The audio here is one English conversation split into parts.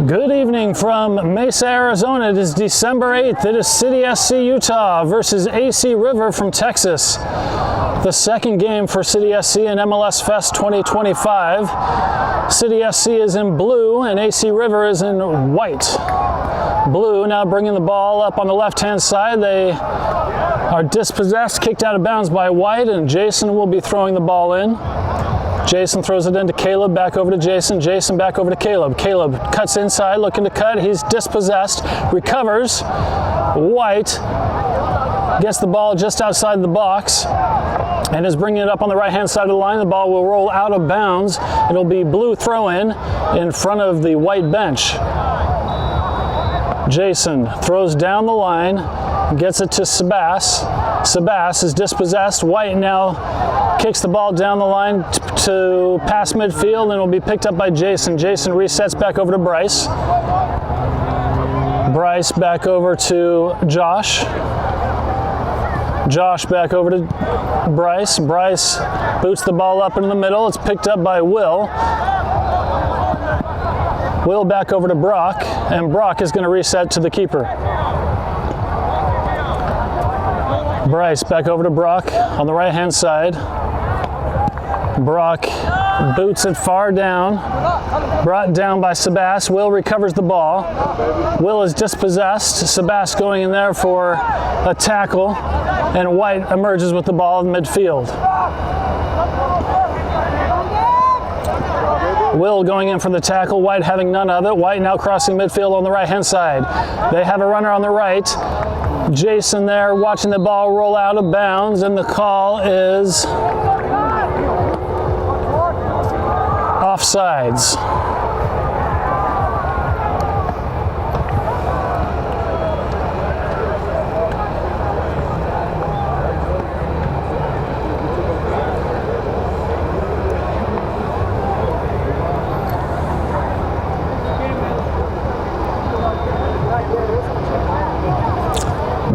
Good evening from Mesa, Arizona. It is December 8th. It is City SC Utah versus AC River from Texas. The second game for City SC in MLS Fest 2025. City SC is in blue and AC River is in white. Blue now bringing the ball up on the left-hand side. They are dispossessed, kicked out of bounds by white, and Jason will be throwing the ball in. Jason throws it into Caleb, back over to Jason. Jason back over to Caleb. Caleb cuts inside, looking to cut. He's dispossessed, recovers. White gets the ball just outside the box and is bringing it up on the right-hand side of the line. The ball will roll out of bounds. It'll be blue throw-in front of the white bench. Jason throws down the line, gets it to Sabas. Sabas is dispossessed. White now kicks the ball down the line to pass midfield, and it'll be picked up by Jason. Jason resets back over to Bryce. Bryce back over to Josh. Josh back over to Bryce. Bryce boots the ball up into the middle. It's picked up by Will. Will back over to Brock, and Brock is going to reset to the keeper. Bryce back over to Brock on the right-hand side. Brock boots it far down, brought down by Sabas. Will recovers the ball. Will is dispossessed. Sabas going in there for a tackle, and White emerges with the ball in midfield. Will going in for the tackle, White having none of it. White now crossing midfield on the right-hand side. They have a runner on the right. Jason there watching the ball roll out of bounds, and the call is offsides.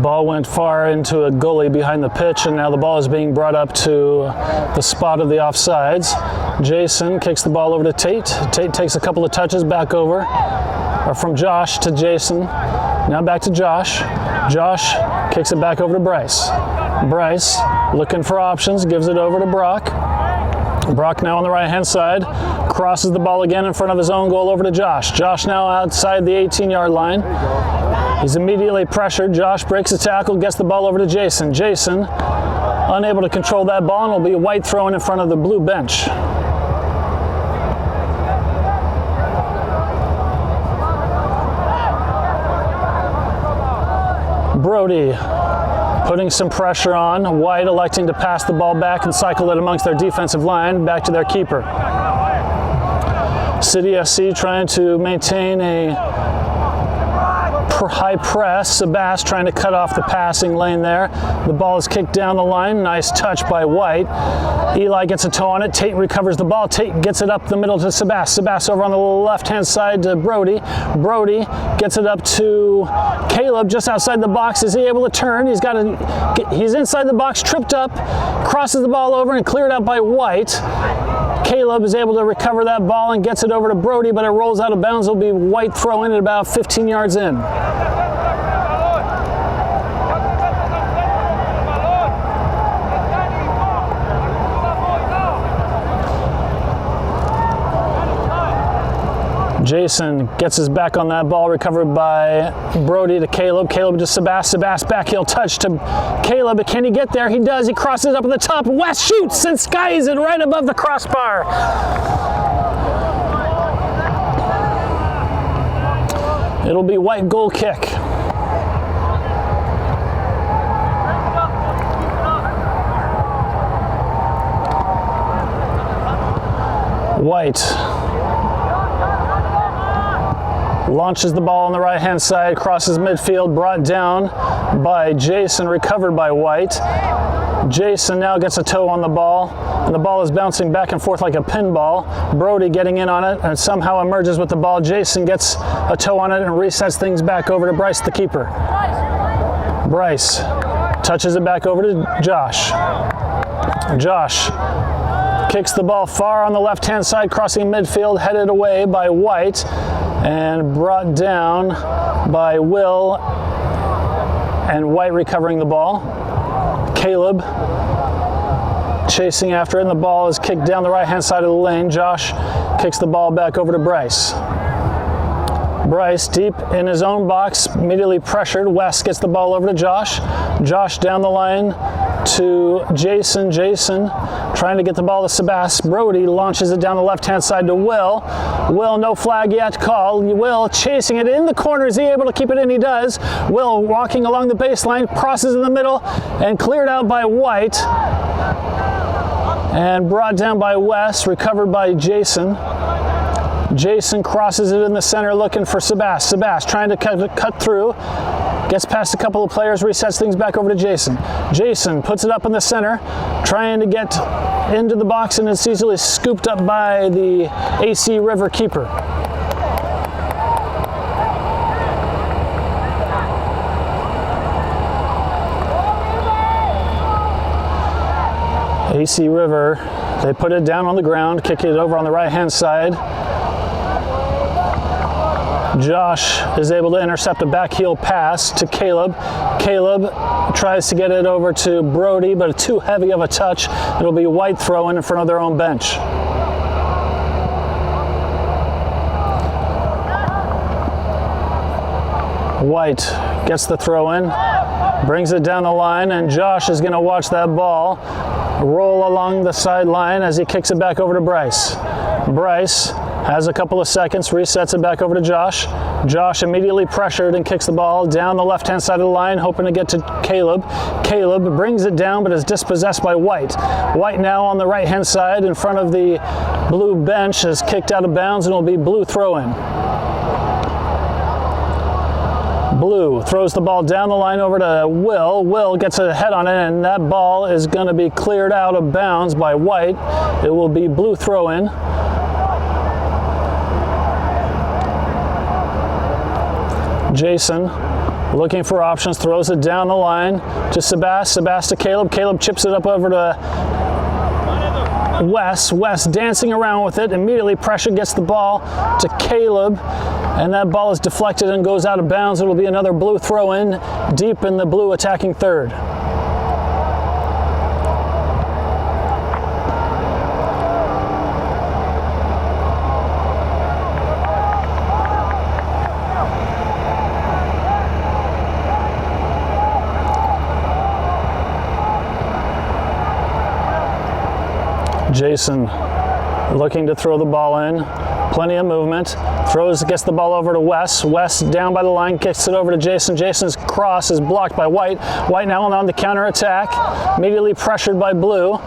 Ball went far into a gully behind the pitch, and now the ball is being brought up to the spot of the offsides. Jason kicks the ball over to Tate. Tate takes a couple of touches back over, or from Josh to Jason. Now back to Josh. Josh kicks it back over to Bryce. Bryce looking for options, gives it over to Brock. Brock now on the right-hand side, crosses the ball again in front of his own goal over to Josh. Josh now outside the 18-yard line. He's immediately pressured. Josh breaks the tackle, gets the ball over to Jason. Jason unable to control that ball, and will be White throwing in front of the blue bench. Brody putting some pressure on. White electing to pass the ball back and cycle it amongst their defensive line back to their keeper. City SC trying to maintain a high press. Sabas trying to cut off the passing lane there. The ball is kicked down the line. Nice touch by White. Eli gets a toe on it. Tate recovers the ball. Tate gets it up the middle to Sabas. Sabas over on the left-hand side to Brody. Brody gets it up to Caleb just outside the box. Is he able to turn? He's inside the box, tripped up, crosses the ball over and cleared out by White. Caleb is able to recover that ball and gets it over to Brody, but it rolls out of bounds. It'll be White throw in at about 15 yards in. Jason gets his back on that ball, recovered by Brody to Caleb. Caleb to Sabas. Sabas backheel touch to Caleb, but can he get there? He does. He crosses up at the top. West shoots and skies it right above the crossbar. It'll be White goal kick. White launches the ball on the right-hand side, crosses midfield, brought down by Jason, recovered by White. Jason now gets a toe on the ball, and the ball is bouncing back and forth like a pinball. Brody getting in on it and somehow emerges with the ball. Jason gets a toe on it and resets things back over to Bryce, the keeper. Bryce touches it back over to Josh. Josh kicks the ball far on the left-hand side, crossing midfield, headed away by White. and brought down by Will, and White recovering the ball. Caleb chasing after it, and the ball is kicked down the right-hand side of the lane. Josh kicks the ball back over to Bryce. Bryce deep in his own box, immediately pressured. West gets the ball over to Josh. Josh down the line to Jason. Jason trying to get the ball to Sebas. Brody launches it down the left-hand side to Will. Will, no flag yet called. Will chasing it in the corner. Is he able to keep it in? He does. Will walking along the baseline, crosses in the middle, and cleared out by White. And brought down by West, recovered by Jason. Jason crosses it in the center looking for Sebas. Sebas trying to cut through. Gets past a couple of players, resets things back over to Jason. Jason puts it up in the center, trying to get into the box, and it's easily scooped up by the AC River keeper. AC River, they put it down on the ground, kick it over on the right-hand side. Josh is able to intercept a back heel pass to Caleb. Caleb tries to get it over to Brody, but too heavy of a touch. It'll be White throwing in front of their own bench. White gets the throw in, brings it down the line, and Josh is going to watch that ball roll along the sideline as he kicks it back over to Bryce. Bryce has a couple of seconds, resets it back over to Josh. Josh immediately pressured and kicks the ball down the left-hand side of the line, hoping to get to Caleb. Caleb brings it down, but is dispossessed by White. White now on the right-hand side in front of the blue bench is kicked out of bounds, and it'll be blue throw-in. Blue throws the ball down the line over to Will. Will gets a head on it, and that ball is going to be cleared out of bounds by White. It will be blue throw-in. Jason looking for options, throws it down the line to Sebas. Sebas to Caleb. Caleb chips it up over to West. West dancing around with it. Immediately pressure gets the ball to Caleb, and that ball is deflected and goes out of bounds. It'll be another blue throw in deep in the blue attacking third. Jason looking to throw the ball in. Plenty of movement. Gets the ball over to West. West down by the line, kicks it over to Jason. Jason's cross is blocked by White. White now on the counter attack. Immediately pressured by Blue.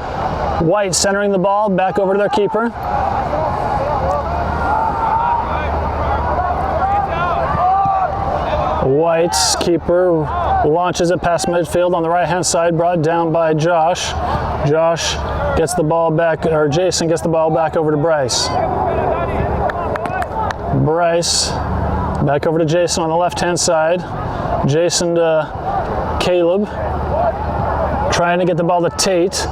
White centering the ball back over to their keeper. White's keeper launches it past midfield on the right-hand side, brought down by Josh. Josh gets the ball back, or Jason gets the ball back over to Bryce. Bryce back over to Jason on the left-hand side. Jason to Caleb, trying to get the ball to Tate.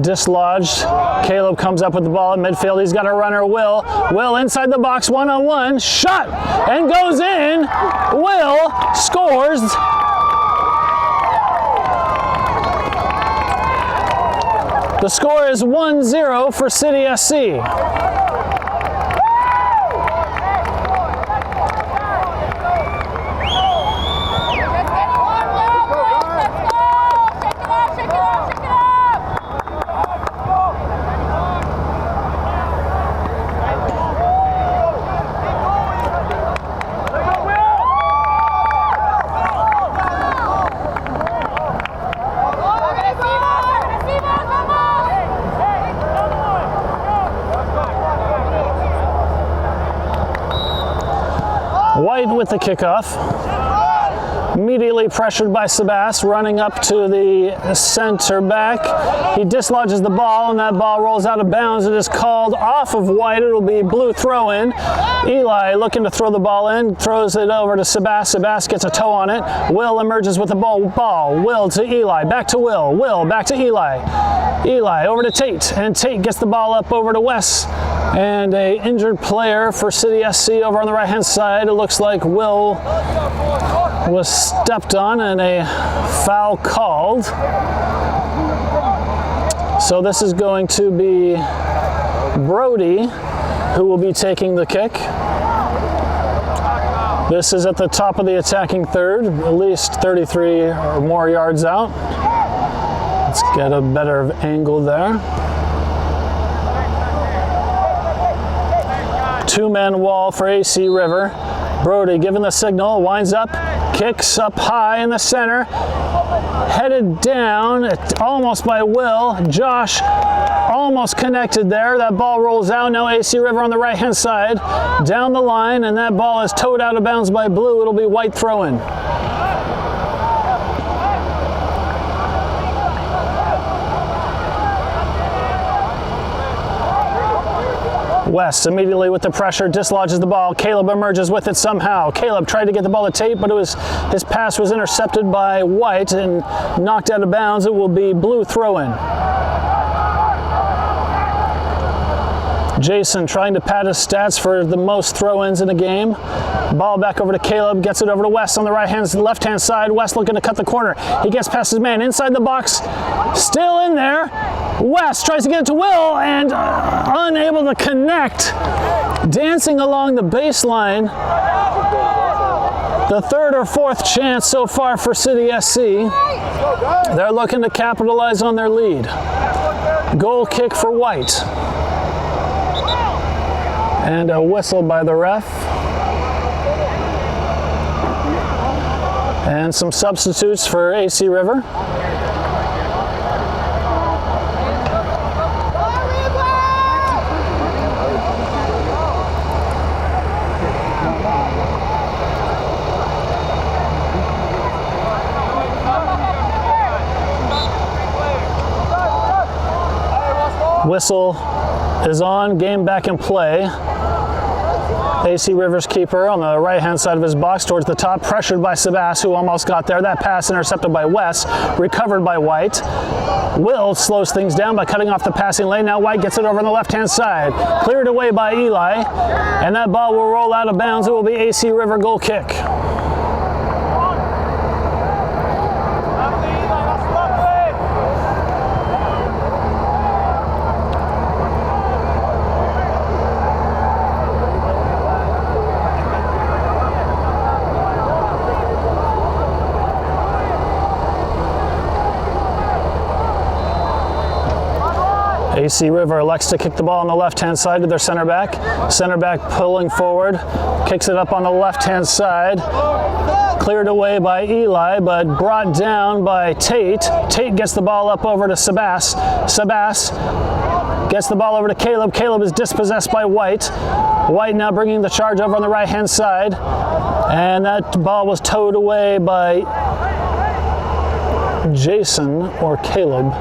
Dislodged. Caleb comes up with the ball at midfield. He's got a runner, Will. Will inside the box, one-on-one. Shot! And goes in. Will scores. The score is 1-0 for City SC. White with the kickoff. Immediately pressured by Sebas, running up to the center back. He dislodges the ball, and that ball rolls out of bounds. It is called off of White. It'll be blue throw-in. Eli looking to throw the ball in, throws it over to Sebas. Sebas gets a toe on it. Will emerges with the ball. Will to Eli, back to Will. Will back to Eli. Eli over to Tate, and Tate gets the ball up over to West. And a injured player for City SC over on the right-hand side. It looks like Will was stepped on and a foul called. So this is going to be Brody who will be taking the kick. This is at the top of the attacking third, at least 33 or more yards out. Let's get a better angle there. Two-man wall for AC River. Brody giving the signal, winds up, kicks up high in the center, headed down, almost by Will. Josh almost connected there. That ball rolls out. Now AC River on the right-hand side, down the line, and that ball is towed out of bounds by Blue. It'll be white throw-in. West immediately with the pressure dislodges the ball. Caleb emerges with it somehow. Caleb tried to get the ball to Tate, but his pass was intercepted by White and knocked out of bounds. It will be Blue throw-in. Jason trying to pad his stats for the most throw-ins in the game. Ball back over to Caleb, gets it over to West on the left-hand side. West looking to cut the corner. He gets past his man inside the box, still in there. West tries to get it to Will and unable to connect. Dancing along the baseline. The third or fourth chance so far for City SC. They're looking to capitalize on their lead. Goal kick for White. And a whistle by the ref. And some substitutes for AC River. Whistle is on, game back in play. AC River's keeper on the right-hand side of his box towards the top, pressured by Sebas, who almost got there. That pass intercepted by West, recovered by White. Will slows things down by cutting off the passing lane. Now White gets it over on the left-hand side. Cleared away by Eli, and that ball will roll out of bounds. It will be AC River goal kick. AC River elects to kick the ball on the left-hand side to their center back. Center back pulling forward, kicks it up on the left-hand side. Cleared away by Eli, but brought down by Tate. Tate gets the ball up over to Sebas. Sebas gets the ball over to Caleb. Caleb is dispossessed by White. White now bringing the charge over on the right-hand side. And that ball was towed away by Jason or Caleb.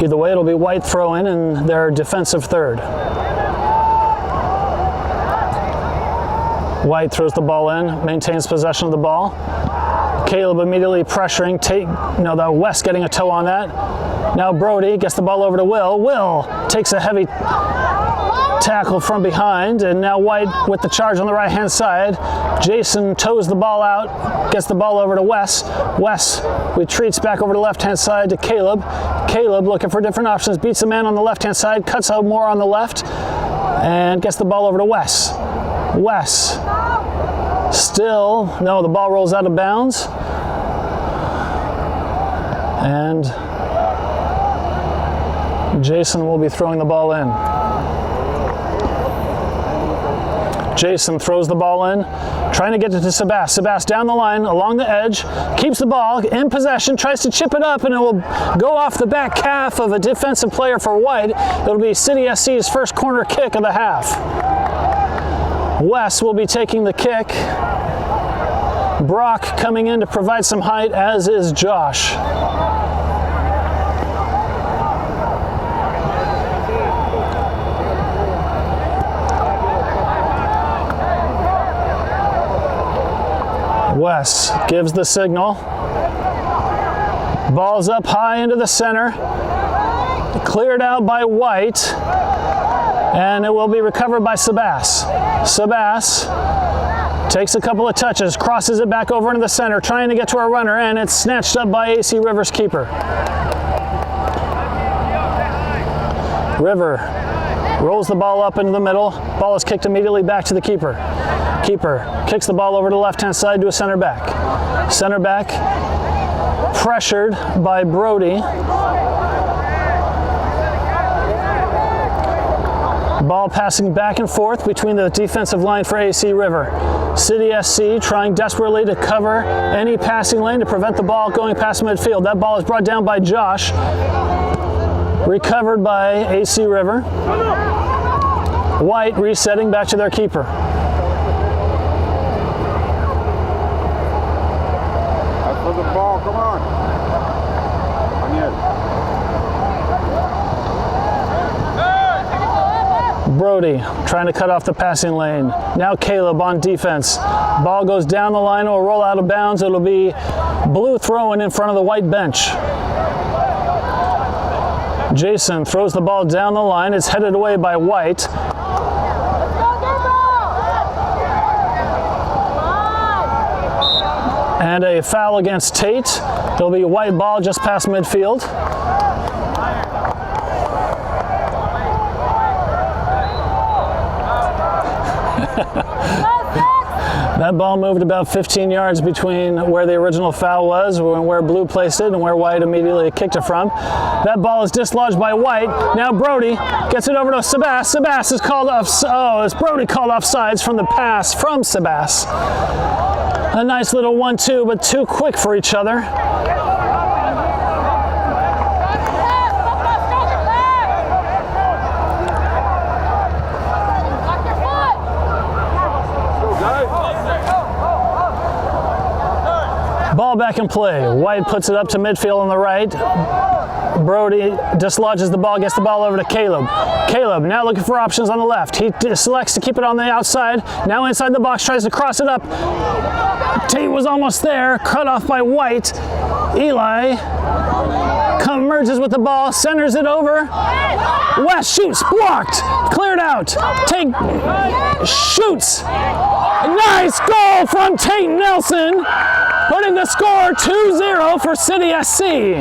Either way, it'll be White throw-in and their defensive third. White throws the ball in, maintains possession of the ball. Caleb immediately pressuring Tate. No, the West getting a toe on that. Now Brody gets the ball over to Will. Will takes a heavy tackle from behind, and now White with the charge on the right-hand side. Jason toes the ball out, gets the ball over to Wes. Wes retreats back over to the left-hand side to Caleb. Caleb looking for different options, beats a man on the left-hand side, cuts out more on the left, and gets the ball over to Wes. Wes still, no, the ball rolls out of bounds. And Jason will be throwing the ball in. Jason throws the ball in, trying to get it to Sebas. Sebas down the line, along the edge, keeps the ball in possession, tries to chip it up, and it will go off the back calf of a defensive player for White. It'll be City SC's first corner kick of the half. Wes will be taking the kick. Brock coming in to provide some height, as is Josh. Wes gives the signal. Ball's up high into the center. Cleared out by White. And it will be recovered by Sabas. Sabas takes a couple of touches, crosses it back over into the center, trying to get to a runner, and it's snatched up by AC River's keeper. River rolls the ball up into the middle. Ball is kicked immediately back to the keeper. Keeper kicks the ball over to the left-hand side to a center back. Center back pressured by Brody. Ball passing back and forth between the defensive line for AC River. City SC trying desperately to cover any passing lane to prevent the ball going past midfield. That ball is brought down by Josh. Recovered by AC River. White resetting back to their keeper. That's for the ball, come on. Brody trying to cut off the passing lane. Now Caleb on defense. Ball goes down the line, it will roll out of bounds. It'll be blue throwing in front of the white bench. Jason throws the ball down the line. It's headed away by White. And a foul against Tate. It'll be a white ball just past midfield. That ball moved about 15 yards between where the original foul was, and where Blue placed it, and where White immediately kicked it from. That ball is dislodged by White. Now Brody gets it over to Sabas. Sabas is called off. Oh, it's Brody called offsides from the pass from Sabas. A nice little 1-2, but too quick for each other. Ball back in play. White puts it up to midfield on the right. Brody dislodges the ball, gets the ball over to Caleb. Caleb now looking for options on the left. He selects to keep it on the outside. Now inside the box, tries to cross it up. Tate was almost there, cut off by White. Eli merges with the ball, centers it over. West shoots, blocked, cleared out. Tate shoots. Nice goal from Tate Nelson, putting the score 2-0 for City SC.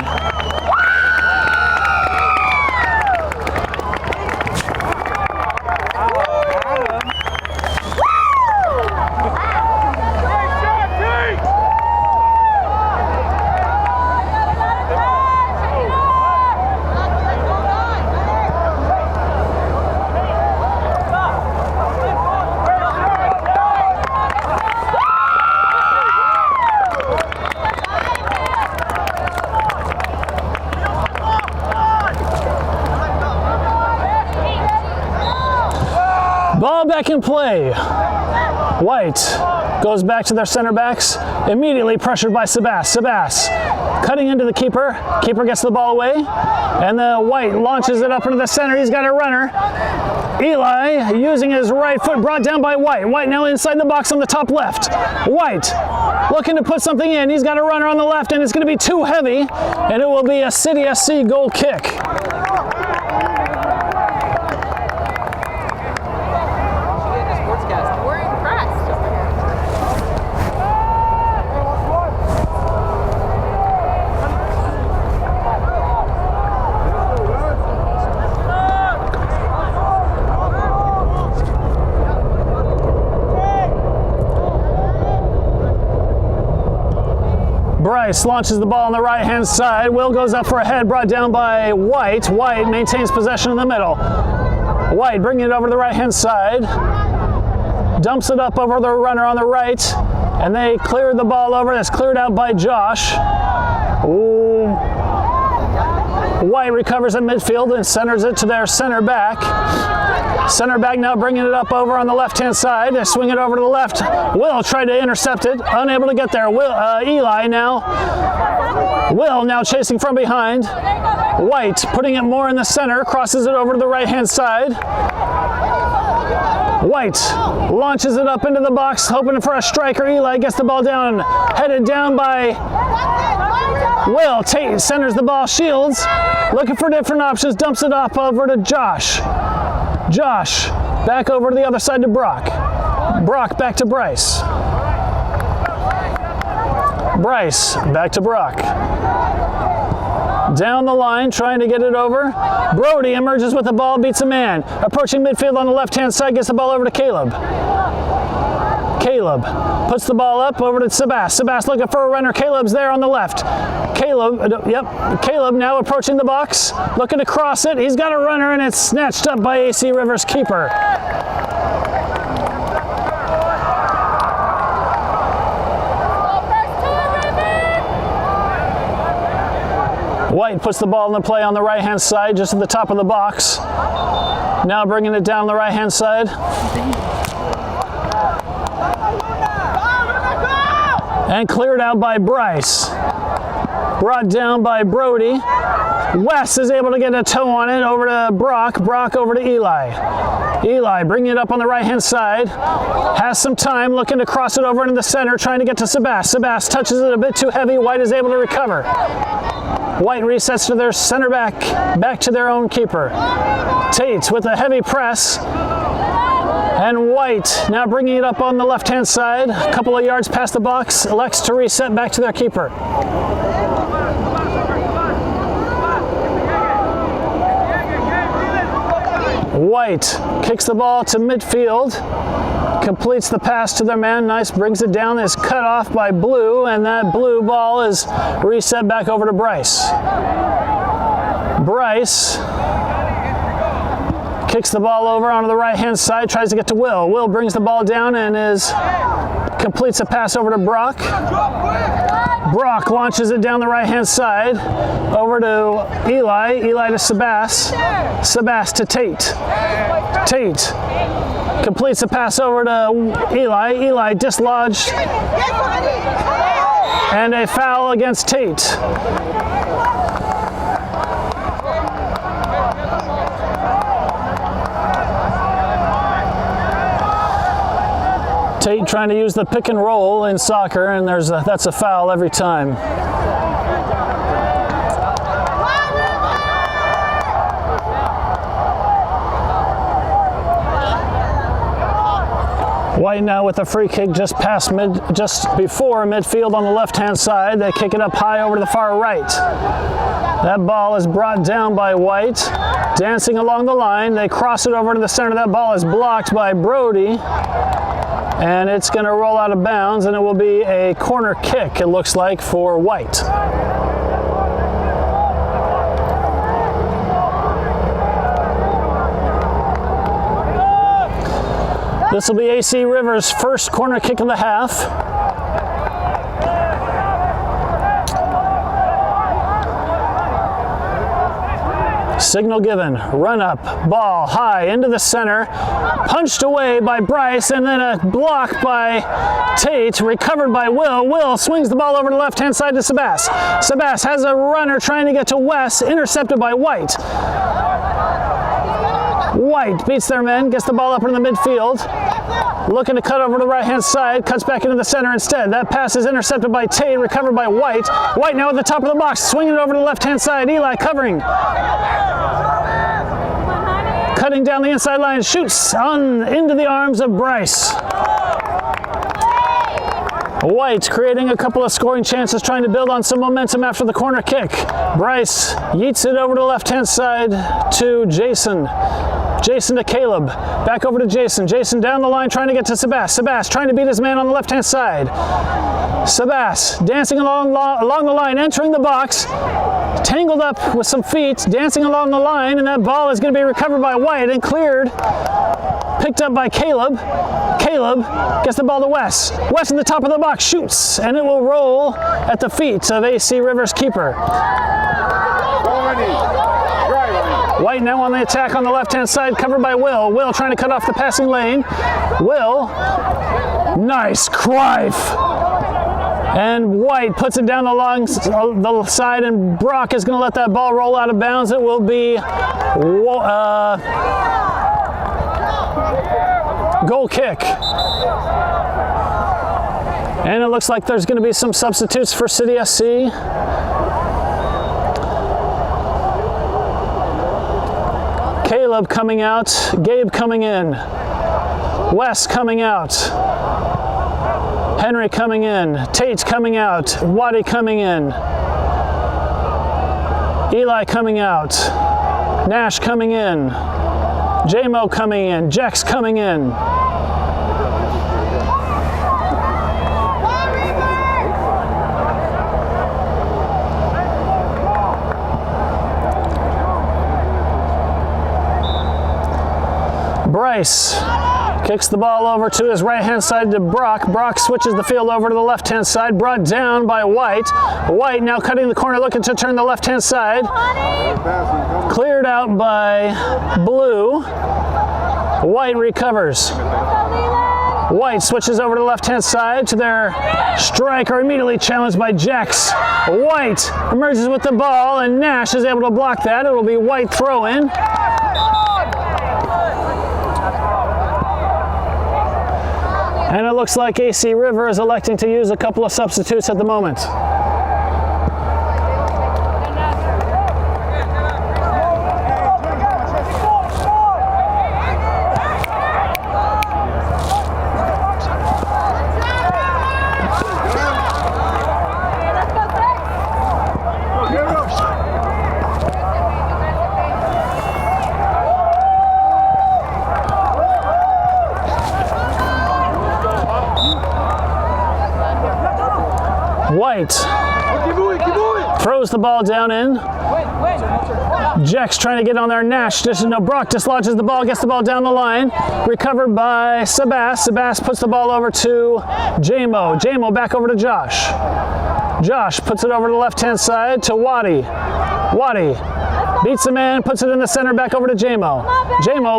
Ball back in play. White goes back to their center backs, immediately pressured by Sabas. Sabas cutting into the keeper. Keeper gets the ball away, and the White launches it up into the center. He's got a runner. Eli using his right foot, brought down by White. White now inside the box on the top left. White looking to put something in. He's got a runner on the left, and it's going to be too heavy, and it will be a City SC goal kick. Bryce launches the ball on the right-hand side. Will goes up for a head, brought down by White. White maintains possession in the middle. White bringing it over to the right-hand side. Dumps it up over the runner on the right. And they cleared the ball over. That's cleared out by Josh. Ooh. White recovers at midfield and centers it to their center back. Center back now bringing it up over on the left-hand side. They swing it over to the left. Will tried to intercept it, unable to get there. Eli now. Will now chasing from behind. White putting it more in the center, crosses it over to the right-hand side. White launches it up into the box, hoping for a striker. Eli gets the ball down, headed down by Will. Tate centers the ball, shields, looking for different options, dumps it off over to Josh. Josh, back over to the other side to Brock. Brock back to Bryce. Bryce back to Brock. Down the line, trying to get it over. Brody emerges with the ball, beats a man. Approaching midfield on the left-hand side, gets the ball over to Caleb. Caleb puts the ball up over to Sebas. Sebas looking for a runner. Caleb's there on the left. Caleb now approaching the box, looking to cross it. He's got a runner, and it's snatched up by AC Rivers keeper. White puts the ball in the play on the right-hand side, just at the top of the box. Now bringing it down the right-hand side. And cleared out by Bryce. Brought down by Brody. Wes is able to get a toe on it, over to Brock. Brock over to Eli. Eli bringing it up on the right-hand side. Has some time, looking to cross it over into the center, trying to get to Sebas. Sebas touches it a bit too heavy. White is able to recover. White resets to their center back to their own keeper. Tate with a heavy press. And White now bringing it up on the left-hand side. A couple of yards past the box. Elects to reset back to their keeper. White kicks the ball to midfield. Completes the pass to their man. Nice, brings it down. Is cut off by Blue, and that blue ball is reset back over to Bryce. Bryce kicks the ball over onto the right-hand side, tries to get to Will. Will brings the ball down and completes a pass over to Brock. Brock launches it down the right-hand side over to Eli. Eli to Sebas. Sebas to Tate. Tate completes a pass over to Eli. Eli dislodged. And a foul against Tate. Tate trying to use the pick and roll in soccer, and that's a foul every time. White now with a free kick just before midfield on the left-hand side. They kick it up high over to the far right. That ball is brought down by White. Dancing along the line, they cross it over to the center. That ball is blocked by Brody. And it's going to roll out of bounds, and it will be a corner kick, it looks like, for White. This will be AC Rivers' first corner kick of the half. Signal given, run up, ball high into the center, punched away by Bryce, and then a block by Tate, recovered by Will. Will swings the ball over to the left-hand side to Sebas. Sebas has a runner trying to get to Wes, intercepted by White. White beats their men, gets the ball up into the midfield. Looking to cut over to the right-hand side, cuts back into the center instead. That pass is intercepted by Tate, recovered by White. White now at the top of the box, swinging it over to the left-hand side. Eli covering. Cutting down the inside line, shoots into the arms of Bryce. White creating a couple of scoring chances, trying to build on some momentum after the corner kick. Bryce yeets it over to the left-hand side to Jason. Jason to Caleb. Back over to Jason. Jason down the line trying to get to Sebas. Sebas trying to beat his man on the left-hand side. Sebas dancing along the line, entering the box. Tangled up with some feet, dancing along the line, and that ball is going to be recovered by White and cleared. Picked up by Caleb. Caleb gets the ball to Wes. Wes in the top of the box shoots, and it will roll at the feet of AC Rivers keeper. White now on the attack on the left-hand side, covered by Will. Will trying to cut off the passing lane. Will, nice Cruyff. And White puts it down along the side, and Brock is going to let that ball roll out of bounds. It will be goal kick. And it looks like there's going to be some substitutes for City SC. Caleb coming out, Gabe coming in, Wes coming out, Henry coming in, Tate coming out, Waddy coming in, Eli coming out, Nash coming in, Jmo coming in, Jex coming in. Bryce kicks the ball over to his right-hand side to Brock. Brock switches the field over to the left-hand side, brought down by White. White now cutting the corner, looking to turn the left-hand side. Cleared out by Blue. White recovers. White switches over to the left-hand side to their striker, immediately challenged by Jex. White emerges with the ball, and Nash is able to block that. It will be White throw-in. And it looks like AC River is electing to use a couple of substitutes at the moment. White throws the ball down in. Jex trying to get on there. Nash, Brock dislodges the ball, gets the ball down the line. Recovered by Sebas. Sebas puts the ball over to Jmo. Jmo back over to Josh. Josh puts it over to the left-hand side to Waddy. Waddy beats the man, puts it in the center, back over to Jmo. Jmo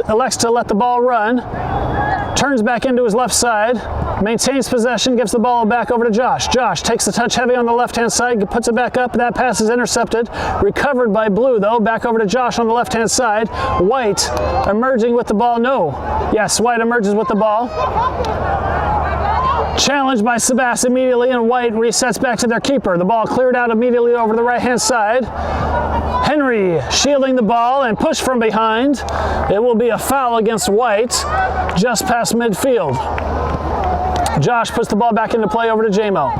elects to let the ball run. Turns back into his left side, maintains possession, gives the ball back over to Josh. Josh takes the touch heavy on the left-hand side, puts it back up. That pass is intercepted. Recovered by Blue, though. Back over to Josh on the left-hand side. White emerging with the ball. No. Yes, White emerges with the ball. Challenged by Sebas immediately, and White resets back to their keeper. The ball cleared out immediately over the right-hand side. Henry shielding the ball and push from behind. It will be a foul against White just past midfield. Josh puts the ball back into play over to Jmo.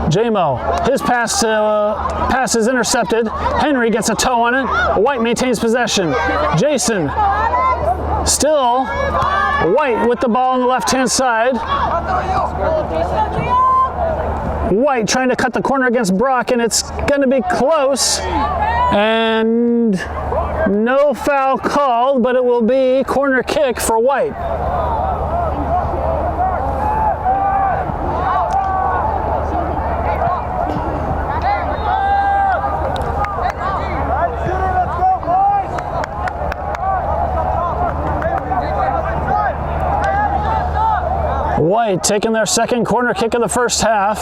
Jmo, his pass is intercepted. Henry gets a toe on it. White maintains possession. Jason, still White with the ball on the left-hand side. White trying to cut the corner against Brock, and it's going to be close. And no foul called, but it will be corner kick for White. White taking their second corner kick of the first half.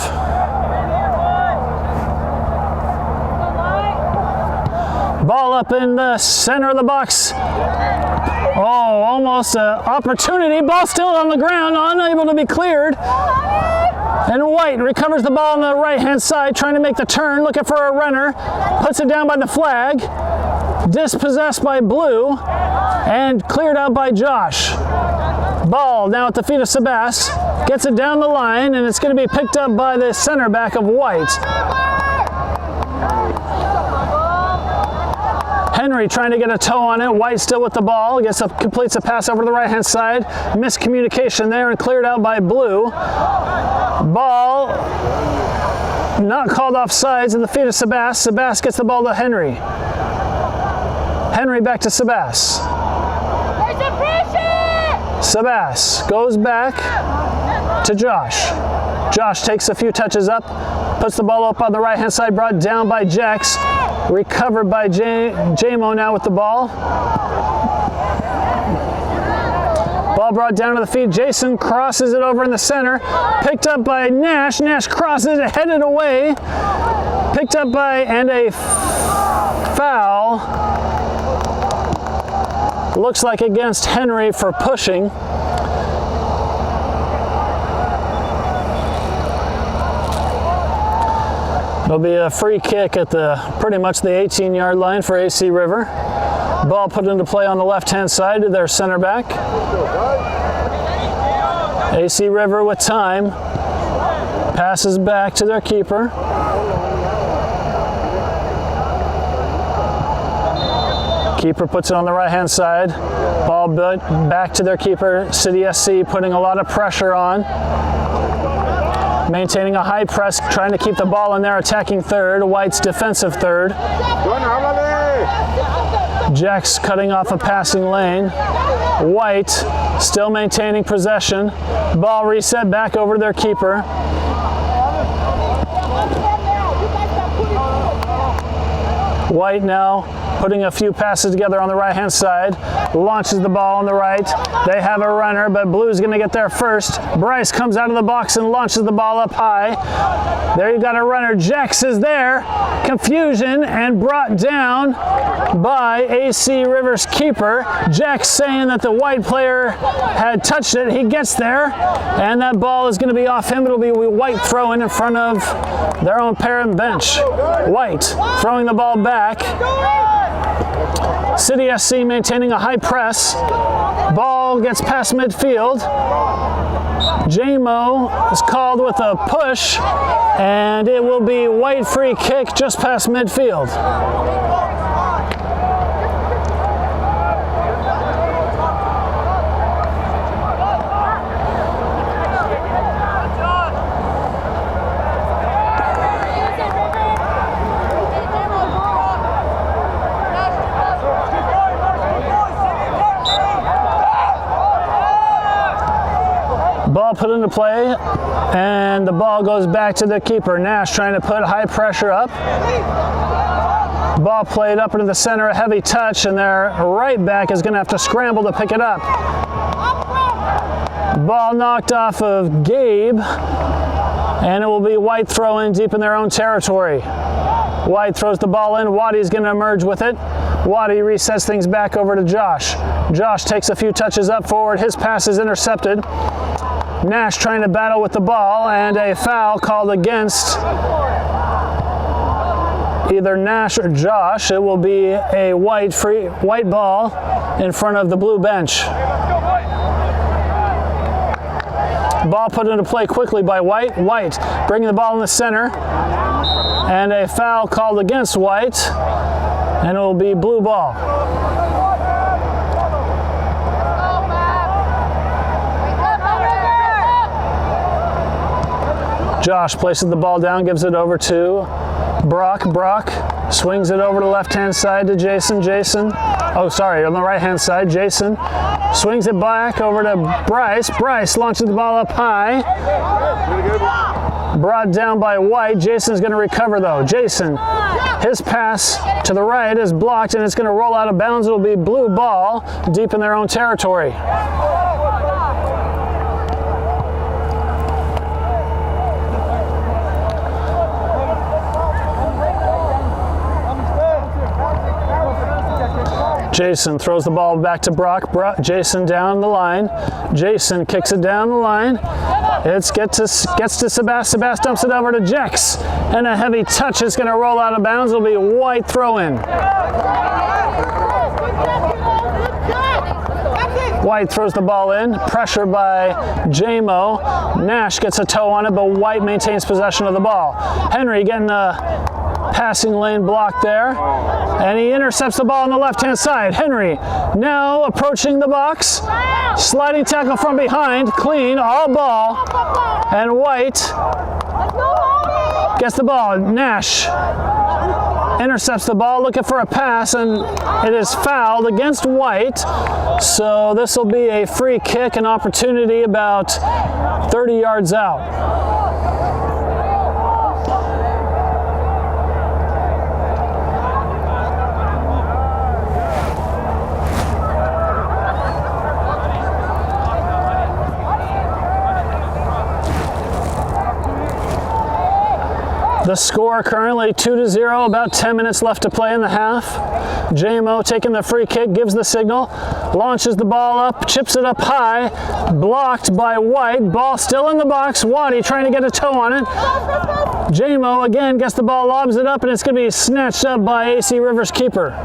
Ball up in the center of the box. Oh, almost an opportunity. Ball still on the ground, unable to be cleared. And White recovers the ball on the right-hand side, trying to make the turn, looking for a runner. Puts it down by the flag. Dispossessed by Blue. And cleared out by Josh. Ball now at the feet of Sebas. Gets it down the line, and it's going to be picked up by the center back of White. Henry trying to get a toe on it. White still with the ball. Completes a pass over to the right-hand side. Miscommunication there and cleared out by Blue. Ball not called offsides at the feet of Sebas. Sebas gets the ball to Henry. Henry back to Sebas. Sebas goes back to Josh. Josh takes a few touches up, puts the ball up on the right-hand side, brought down by Jex. Recovered by Jmo now with the ball. Ball brought down to the feet. Jason crosses it over in the center. Picked up by Nash. Nash crosses it, headed away. Picked up by, and a foul. Looks like against Henry for pushing. It'll be a free kick at pretty much the 18-yard line for AC River. Ball put into play on the left-hand side to their center back. AC River with time. Passes back to their keeper. Keeper puts it on the right-hand side. Ball back to their keeper. City SC putting a lot of pressure on. Maintaining a high press, trying to keep the ball in their attacking third. White's defensive third. Jack's cutting off a passing lane. White still maintaining possession. Ball reset back over to their keeper. White now putting a few passes together on the right-hand side. Launches the ball on the right. They have a runner, but Blue's going to get there first. Bryce comes out of the box and launches the ball up high. There you got a runner. Jax is there. Confusion and brought down by AC River's keeper. Jax saying that the White player had touched it. He gets there, and that ball is going to be off him. It'll be White throwing in front of their own parent bench. White throwing the ball back. City SC maintaining a high press. Ball gets past midfield. Jmo is called with a push, and it will be White free kick just past midfield. Ball put into play, and the ball goes back to the keeper. Nash trying to put high pressure up. Ball played up into the center, a heavy touch, and their right back is going to have to scramble to pick it up. Ball knocked off of Gabe, and it will be White throwing deep in their own territory. White throws the ball in. Waddy's going to emerge with it. Waddy resets things back over to Josh. Josh takes a few touches up forward. His pass is intercepted. Nash trying to battle with the ball, and a foul called against either Nash or Josh. It will be a white ball in front of the blue bench. Ball put into play quickly by White. White bringing the ball in the center, and a foul called against White, and it will be blue ball. Josh places the ball down, gives it over to Brock. Brock swings it over to the left-hand side to Jason. Jason, oh sorry, on the right-hand side, Jason swings it back over to Bryce. Bryce launches the ball up high. Brought down by White. Jason's going to recover though. Jason, his pass to the right is blocked, and it's going to roll out of bounds. It will be blue ball deep in their own territory. Jason throws the ball back to Brock. Jason down the line. Jason kicks it down the line. It gets to Sebastian. Sebastian dumps it over to Jex. And a heavy touch is going to roll out of bounds. It'll be a White throw-in. White throws the ball in. Pressure by Jmo. Nash gets a toe on it, but White maintains possession of the ball. Henry getting a passing lane block there, and he intercepts the ball on the left-hand side. Henry now approaching the box, sliding tackle from behind, clean, all ball, and White gets the ball. Nash intercepts the ball, looking for a pass, and it is fouled against White, so this will be a free kick, an opportunity about 30 yards out. The score currently 2-0, about 10 minutes left to play in the half. Jmo taking the free kick, gives the signal, launches the ball up, chips it up high, blocked by White. Ball still in the box. Waddy trying to get a toe on it. Jmo again gets the ball, lobs it up, and it's going to be snatched up by AC River's keeper.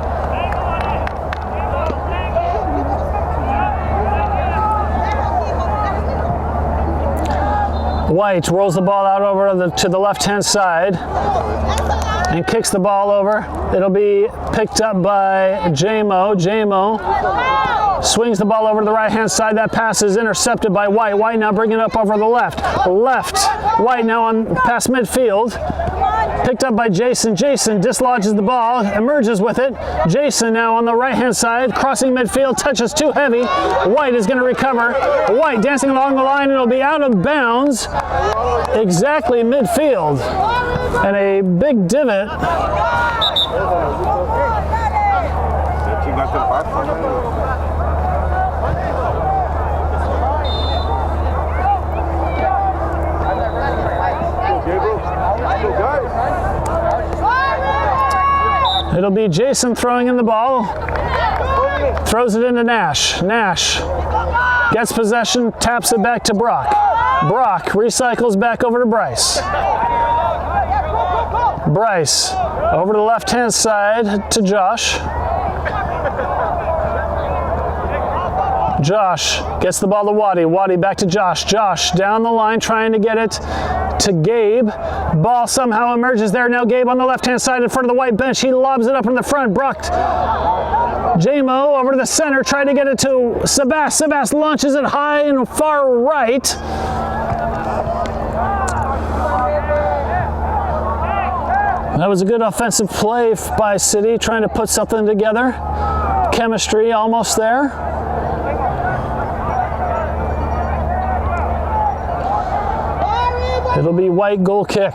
White rolls the ball out over to the left-hand side and kicks the ball over. It'll be picked up by Jmo. Jmo swings the ball over to the right-hand side. That pass is intercepted by White. White now bringing it up over the left. White now on past midfield. Picked up by Jason. Jason dislodges the ball, emerges with it. Jason now on the right-hand side, crossing midfield, touches too heavy. White is going to recover. White dancing along the line, it'll be out of bounds. Exactly midfield. And a big divot. It'll be Jason throwing in the ball. Throws it into Nash. Nash gets possession, taps it back to Brock. Brock recycles back over to Bryce. Bryce over to the left-hand side to Josh. Josh gets the ball to Waddy. Waddy back to Josh. Josh down the line trying to get it to Gabe. Ball somehow emerges there. Now Gabe on the left-hand side in front of the white bench. He lobs it up in the front. Brock. Jmo over to the center trying to get it to Sebas. Sebas launches it high and far right. That was a good offensive play by City, trying to put something together. Chemistry almost there. It'll be White goal kick.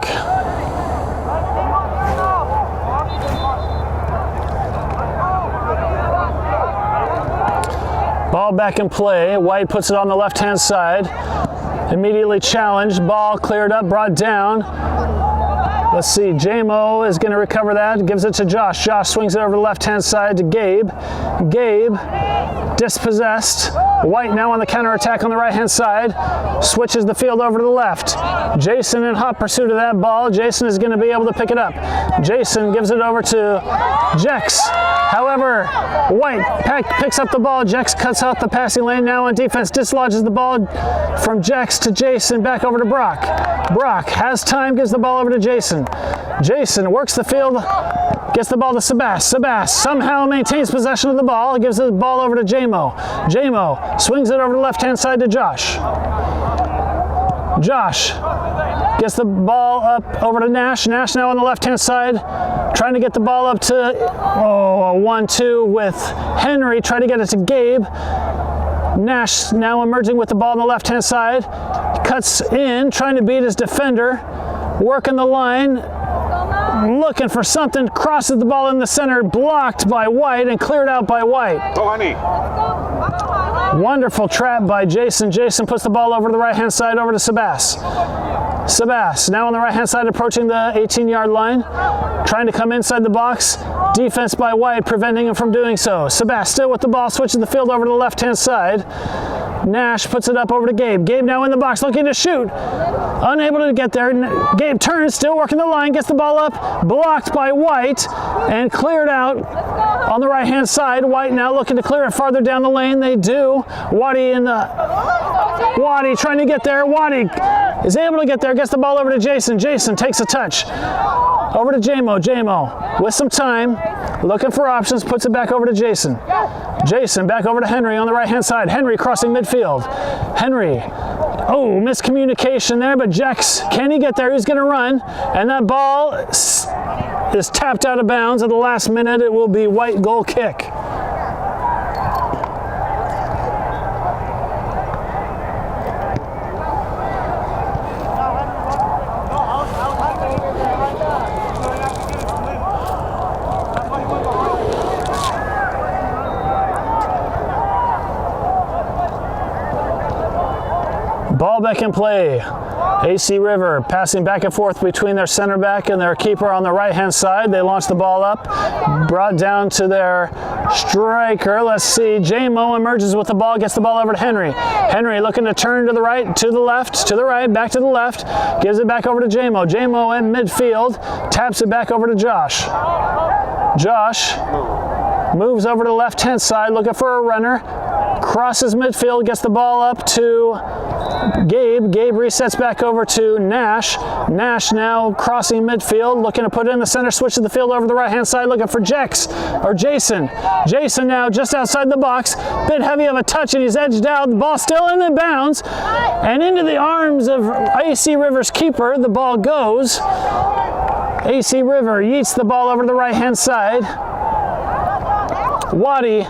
Ball back in play. White puts it on the left-hand side. Immediately challenged. Ball cleared up, brought down. Let's see. Jmo is going to recover that. Gives it to Josh. Josh swings it over the left-hand side to Gabe. Gabe dispossessed. White now on the counterattack on the right-hand side. Switches the field over to the left. Jason in hot pursuit of that ball. Jason is going to be able to pick it up. Jason gives it over to Jex. However, White picks up the ball. Jex cuts out the passing lane. Now on defense, dislodges the ball from Jex to Jason. Back over to Brock. Brock has time, gives the ball over to Jason. Jason works the field. Gets the ball to Sebas. Sebas somehow maintains possession of the ball. Gives the ball over to Jmo. Jmo swings it over the left-hand side to Josh. Josh gets the ball up over to Nash. Nash now on the left-hand side, trying to get the ball up to a 1-2 with Henry. Trying to get it to Gabe. Nash now emerging with the ball on the left-hand side. Cuts in, trying to beat his defender. Working the line. Looking for something, crosses the ball in the center, blocked by White and cleared out by White. Oh, honey. Wonderful trap by Jason. Jason puts the ball over to the right-hand side, over to Sebas. Sebas now on the right-hand side, approaching the 18-yard line, trying to come inside the box. Defense by White, preventing him from doing so. Sebas still with the ball, switches the field over to the left-hand side. Nash puts it up over to Gabe. Gabe now in the box, looking to shoot. Unable to get there. Gabe turns, still working the line, gets the ball up, blocked by White, and cleared out on the right-hand side. White now looking to clear it farther down the lane. They do. Waddy trying to get there. Waddy is able to get there, gets the ball over to Jason. Jason takes a touch. Over to Jmo. Jmo with some time, looking for options, puts it back over to Jason. Jason back over to Henry on the right-hand side. Henry crossing midfield. Henry, miscommunication there, but Jex, can he get there? He's going to run, and that ball is tapped out of bounds at the last minute. It will be White goal kick. Ball back in play. AC River passing back and forth between their center back and their keeper on the right-hand side. They launch the ball up, brought down to their striker. Let's see. Jmo emerges with the ball, gets the ball over to Henry. Henry looking to turn to the right, to the left, to the right, back to the left. Gives it back over to Jmo. Jmo in midfield, taps it back over to Josh. Josh moves over to the left-hand side, looking for a runner. Crosses midfield, gets the ball up to Gabe resets back over to Nash. Nash now crossing midfield, looking to put it in the center, switches the field over the right-hand side, looking for Jason. Jason now just outside the box, bit heavy of a touch, and he's edged out. The ball still in the bounds, and into the arms of AC River's keeper. The ball goes. AC River yeets the ball over to the right-hand side. Waddy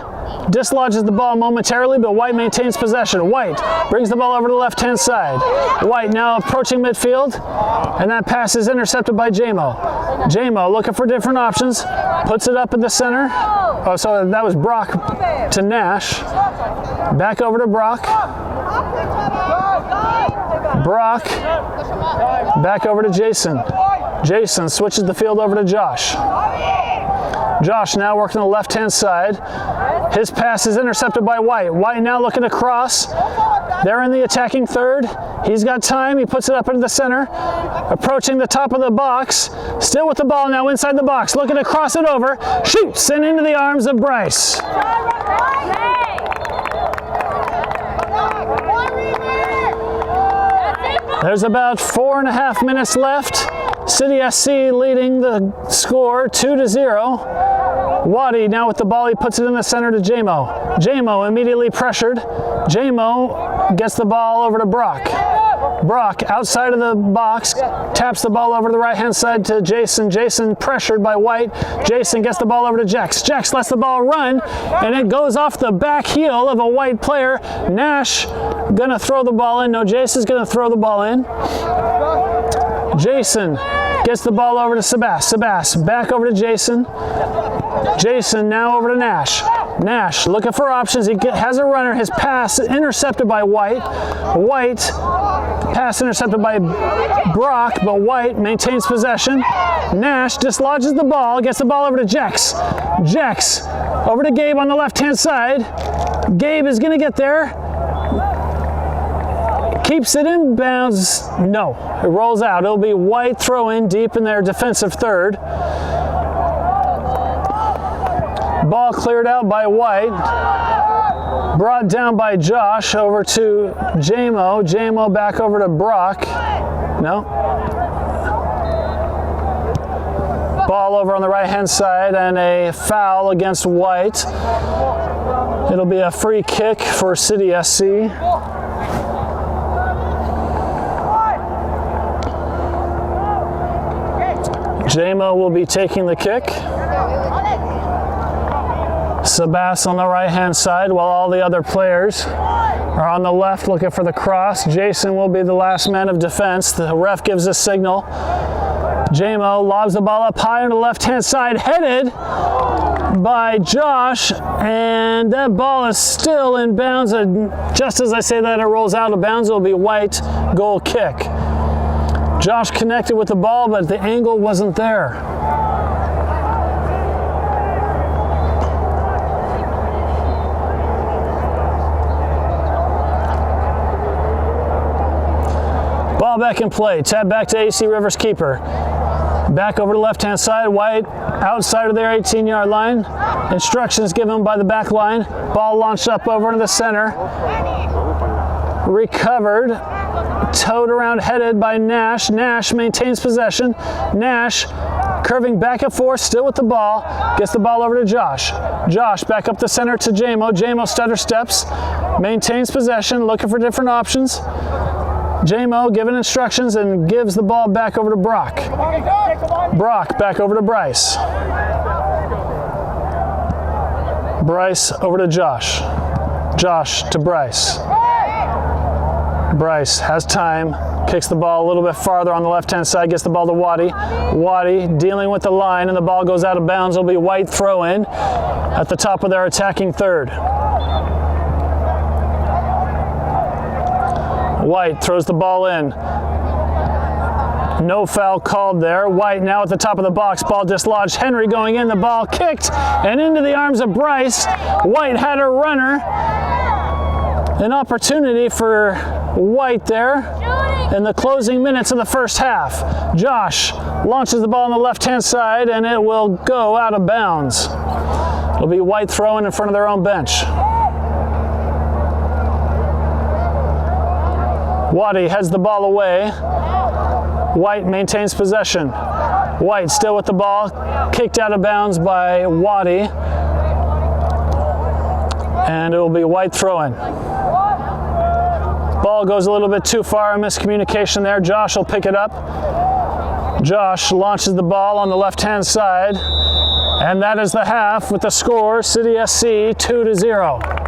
dislodges the ball momentarily, but White maintains possession. White brings the ball over to the left-hand side. White now approaching midfield, and that pass is intercepted by Jmo. Jmo looking for different options, puts it up in the center. Oh, so that was Brock to Nash. Back over to Brock. Brock back over to Jason. Jason switches the field over to Josh. Josh now working the left-hand side. His pass is intercepted by White. White now looking to cross. They're in the attacking third. He's got time. He puts it up into the center. Approaching the top of the box. Still with the ball now inside the box. Looking to cross it over. Shoots and into the arms of Bryce. There's about 4.5 minutes left. City SC leading the score 2-0. Waddy now with the ball, he puts it in the center to Jmo. Jmo immediately pressured. Jmo gets the ball over to Brock. Brock outside of the box, taps the ball over to the right-hand side to Jason. Jason pressured by White. Jason gets the ball over to Jex. Jex lets the ball run, and it goes off the back heel of a White player. Nash gonna throw the ball in. No, Jason's gonna throw the ball in. Jason gets the ball over to Sebas. Back over to Jason. Jason now over to Nash. Nash looking for options. He has a runner. His pass intercepted by White. White pass intercepted by Brock, but White maintains possession. Nash dislodges the ball, gets the ball over to Jex. Jex over to Gabe on the left-hand side. Gabe is going to get there. Keeps it in bounds. No, it rolls out. It'll be White throw in deep in their defensive third. Ball cleared out by White. Brought down by Josh over to Jmo. Jmo back over to Brock. No. Ball over on the right-hand side and a foul against White. It'll be a free kick for City SC. Jmo will be taking the kick. Sebas on the right-hand side while all the other players are on the left looking for the cross. Jason will be the last man of defense. The ref gives a signal. Jmo lobs the ball up high on the left-hand side, headed by Josh, and that ball is still in bounds. Just as I say that, it rolls out of bounds. It will be White goal kick. Josh connected with the ball, but the angle wasn't there. Ball back in play. Tap back to AC River's keeper. Back over to the left-hand side. White outside of their 18-yard line. Instructions given by the back line. Ball launched up over into the center. Recovered. Towed around, headed by Nash. Nash maintains possession. Nash curving back and forth, still with the ball. Gets the ball over to Josh. Josh back up the center to Jmo. Jmo stutter steps. Maintains possession, looking for different options. Jmo giving instructions and gives the ball back over to Brock. Brock back over to Bryce. Bryce over to Josh. Josh to Bryce. Bryce has time, kicks the ball a little bit farther on the left-hand side, gets the ball to Waddy. Waddy dealing with the line, and the ball goes out of bounds. It'll be White throw in at the top of their attacking third. White throws the ball in. No foul called there. White now at the top of the box. Ball dislodged. Henry going in. The ball kicked and into the arms of Bryce. White had a runner. An opportunity for White there in the closing minutes of the first half. Josh launches the ball on the left-hand side, and it will go out of bounds. It'll be White throwing in front of their own bench. Waddy heads the ball away. White maintains possession. White still with the ball, kicked out of bounds by Waddy. And it will be White throwing. Ball goes a little bit too far, miscommunication there. Josh will pick it up. Josh launches the ball on the left-hand side. And that is the half with the score, City SC 2-0.